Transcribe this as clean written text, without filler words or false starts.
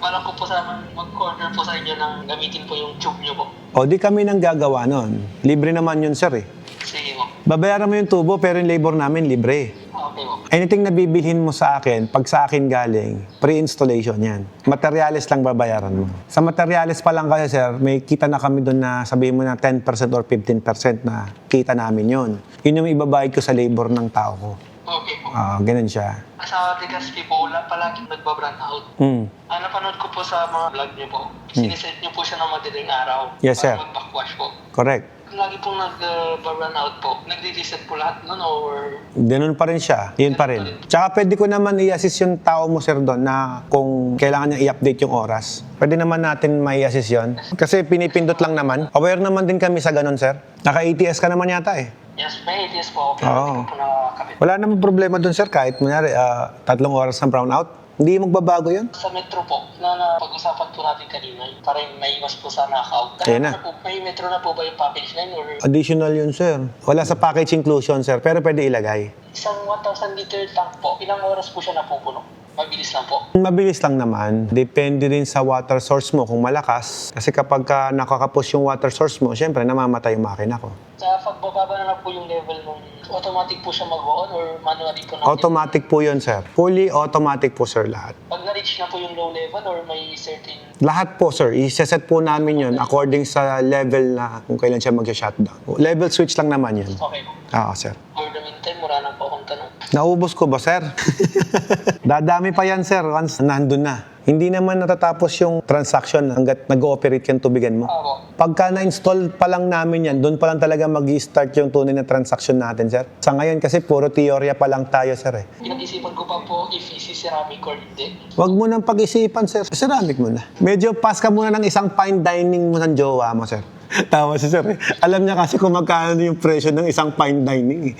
Balak ko po sana mag-order po sa inyo ng gamitin po yung tube nyo po. O di kami nang gagawa nun. Libre naman yun, sir eh. Sige po. Babayaran mo yung tubo pero yung labor namin libre. Okay po. Anything na bibilhin mo sa akin, pag sa akin galing, pre-installation yan. Materials lang babayaran mo. Sa materials pa lang kasi, sir, may kita na kami doon na sabihin mo na 10% or 15% na kita namin yon. Yun yung ibabayad ko sa labor ng tao ko. Okay po. Ganun siya. Sa Legazpi po, wala palagi nagbabrand out. Napanood ko po sa mga vlog niyo po. Siniset niyo po siya ng madaling araw. Yes, sir. Para mag-backwash po. Correct. Lagi pong nag-run out po. Nagre-reset po lahat nun or... Ganun pa rin siya. Yun pa rin. Tsaka pwede ko naman i-assist yung tao mo, sir, doon na kung kailangan niya i-update yung oras. Pwede naman natin may assist yun. Kasi pinipindot lang naman. Aware naman din kami sa ganun, sir. Naka-ATS ka naman yata eh. Yes, may ATS po. Pero Oo. hindi ko po nakakabit. Wala namang problema doon, sir. Kahit kunyari, 3 oras ng brownout. Hindi magbabago yun. Sa metro po, na pag-usapan po natin kanina, para may iwas po sa knockout. Ayun na. Po, may metro na po ba yung package line or Additional yun, sir. Wala sa package inclusion, sir. Pero pwede ilagay. isang 1,000 liter tank po? Ilang oras po siya napupuno? Mabilis lang po. Mabilis lang naman. Depende din sa water source mo kung malakas. Kasi kapag nakakapos yung water source mo, syempre namamatay yung makina ko. Sa pagbababa na po yung level nung automatic po siya mag-on or manually po natin? Automatic po yun, sir. Fully automatic po, sir, lahat. Pag na-reach na po yung low level or may certain... Lahat po, sir. I-set po namin yun according sa level na kung kailan siya mag-shutdown. Level switch lang naman yun. Okay po. Sir. For the meantime, wala na po akong tanong. Naubos ko ba, sir? Dadami pa yan, sir, once nandun na. Hindi naman natatapos yung transaction hanggat nag-ooperate yung tubigan mo. Ako. Pagka na-install pa lang namin yan, doon pa lang talaga mag-i-start yung tunay na transaction natin, sir. Sa ngayon kasi puro teorya pa lang tayo, sir. Pinag-isipan ko pa po if ceramic or hindi. Huwag mo nang pag-isipan, sir. Ceramic mo na. Medyo pass ka muna ng isang fine dining mo ng jowa mo, sir. Tawa si sir. Alam niya kasi kung magkano yung presyo ng isang fine dining.